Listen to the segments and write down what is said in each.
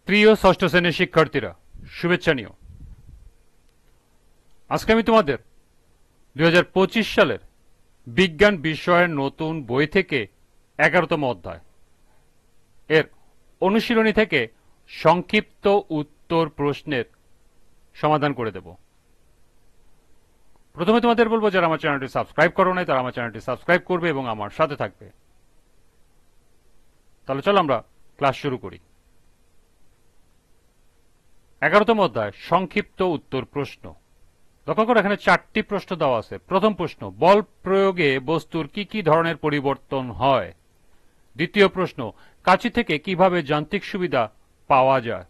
প্রিয় ষষ্ঠ শ্রেণীর শিক্ষার্থীরা, শুভেচ্ছা নিও। আজকে আমি তোমাদের 2025 সালের বিজ্ঞান বিষয়ের নতুন বই থেকে 11তম অধ্যায় এর অনুশীলনী থেকে সংক্ষিপ্ত উত্তর প্রশ্নের সমাধান করে দেব। প্রথমে তোমাদের বলবো, যারা আমার চ্যানেলটি সাবস্ক্রাইব করো নাই তারা আমার চ্যানেলটি সাবস্ক্রাইব করবে এবং আমার সাথে থাকবে। তাহলে চলো আমরা ক্লাস শুরু করি। 11তম অধ্যায় সংক্ষিপ্ত উত্তর প্রশ্ন। লক্ষ্য করো, এখানে 4টি প্রশ্ন দেওয়া আছে। প্রথম প্রশ্ন, বল প্রয়োগে বস্তুর কি কি ধরনের পরিবর্তন হয়? দ্বিতীয় প্রশ্ন, কাঁচি থেকে কিভাবে যান্ত্রিক সুবিধা পাওয়া যায়?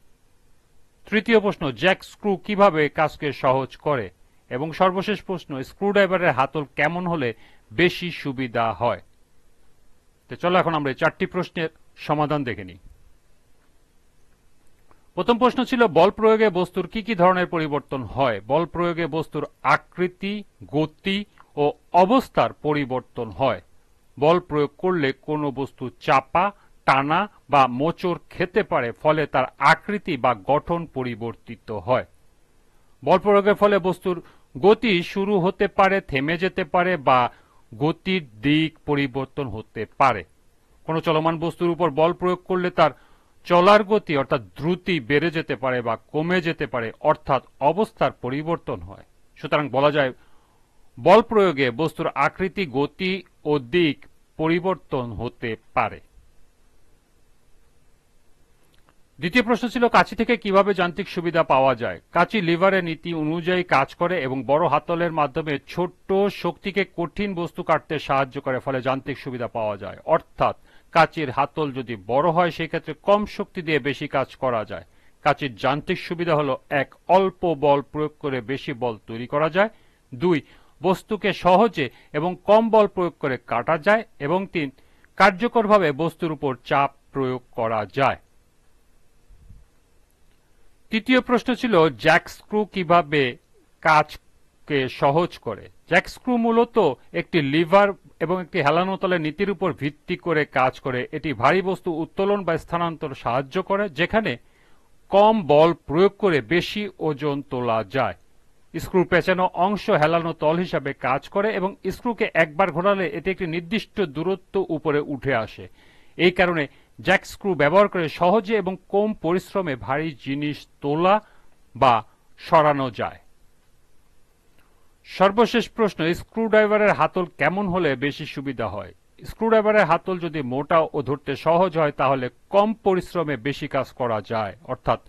তৃতীয় প্রশ্ন, জ্যাক স্ক্রু কিভাবে কাজকে সহজ করে? এবং সর্বশেষ প্রশ্ন, স্ক্রুড্রাইভারের হাতল কেমন হলে বেশি সুবিধা হয়? তো চলো এখন আমরা এই 4টি প্রশ্নের সমাধান দেখে নিই। প্রথম প্রশ্ন ছিল, বল প্রয়োগে বস্তুর কি কি ধরনের পরিবর্তন হয়? বল প্রয়োগে বস্তুর আকৃতি, গতি ও অবস্থার পরিবর্তন হয়। বল প্রয়োগ করলে কোনো বস্তু চাপা, টানা বা মোচড় খেতে পারে, ফলে তার আকৃতি বা গঠন পরিবর্তিত হয়। বল প্রয়োগের ফলে বস্তুর গতি শুরু হতে পারে, থেমে যেতে পারে বা গতির দিক পরিবর্তন হতে পারে। কোনো চলমান বস্তুর উপর বল প্রয়োগ করলে তার চলার গতি অর্থাৎ দ্রুতি বেড়ে যেতে পারে বা কমে যেতে পারে, অর্থাৎ অবস্থার পরিবর্তন হয়। সুতরাং বলা যায়, বল প্রয়োগে বস্তুর আকৃতি, গতি ও দিক পরিবর্তন হতে পারে। দ্বিতীয় প্রশ্ন ছিল, কাঁচি থেকে কিভাবে যান্ত্রিক সুবিধা পাওয়া যায়? কাঁচি লিভারের নীতি অনুযায়ী কাজ করে এবং বড় হাতলের মাধ্যমে ছোট্ট শক্তিকে কঠিন বস্তু কাটতে সাহায্য করে, ফলে যান্ত্রিক সুবিধা পাওয়া যায়। অর্থাৎ কাঁচির হাতল যদি বড় হয় সেই ক্ষেত্রে কম শক্তি দিয়ে বেশি কাজ করা যায়। কাঁচির যান্ত্রিক সুবিধা হলো 1, অল্প বল প্রয়োগ করে বেশি বল তৈরি করা যায়। 2, বস্তুকে সহজে এবং কম বল প্রয়োগ করে কাটা যায়। এবং 3, কার্যকরভাবে বস্তুর উপর চাপ প্রয়োগ করা যায়। তৃতীয় প্রশ্ন ছিল, জ্যাক স্ক্রু কিভাবে কাজকে সহজ করে? জ্যাক স্ক্রু মূলত একটি লিভার এবং একটি হেলানো তলের নীতির উপর ভিত্তি করে কাজ করে। এটি ভারী বস্তু উত্তোলন বা স্থানান্তর সাহায্য করে, যেখানে কম বল প্রয়োগ করে বেশি ওজন তোলা যায়। স্ক্রু পেঁচানো অংশ হেলানো তল হিসাবে কাজ করে এবং স্ক্রুকে একবার ঘোরালে এটি একটি নির্দিষ্ট দূরত্ব উপরে উঠে আসে। এই কারণে জ্যাক স্ক্রু ব্যবহার করে সহজে এবং কম পরিশ্রমে ভারী জিনিস তোলা বা সরানো যায়। সর্বশেষ প্রশ্ন, স্ক্রুড্রাইভারের হাতল কেমন হলে বেশি সুবিধা হয়? স্ক্রুড্রাইভারের হাতল যদি মোটা ও ধরতে সহজ হয় তাহলে কম পরিশ্রমে বেশি কাজ করা যায়, অর্থাৎ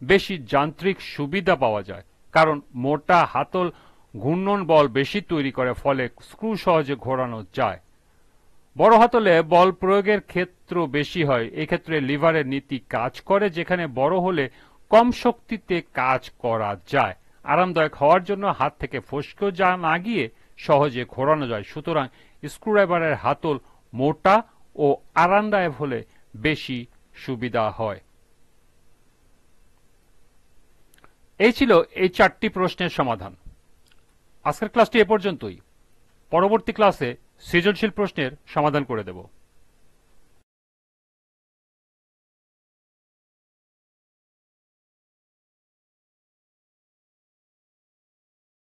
বেশি যান্ত্রিক সুবিধা পাওয়া যায়। কারণ মোটা হাতল ঘূর্ণন বল বেশি তৈরি করে, ফলে স্ক্রু সহজে ঘোরানো যায়। বড় হাতলে বল প্রয়োগের ক্ষেত্র বেশি হয়। এই ক্ষেত্রে লিভারের নীতি কাজ করে, যেখানে বড় হলে কম শক্তিতে কাজ করা যায়। আরামদায়ক হওয়ার জন্য হাত থেকে ফসকেও না গিয়ে সহজে ঘোরানো যায়। সুতরাং স্ক্রুড্রাইভারের হাতল মোটা ও আরামদায়ক হলে বেশি সুবিধা হয়। এই ছিল এই 4টি প্রশ্নের সমাধান। আজকের ক্লাসটি এ পর্যন্তই। পরবর্তী ক্লাসে সৃজনশীল প্রশ্নের সমাধান করে দেব।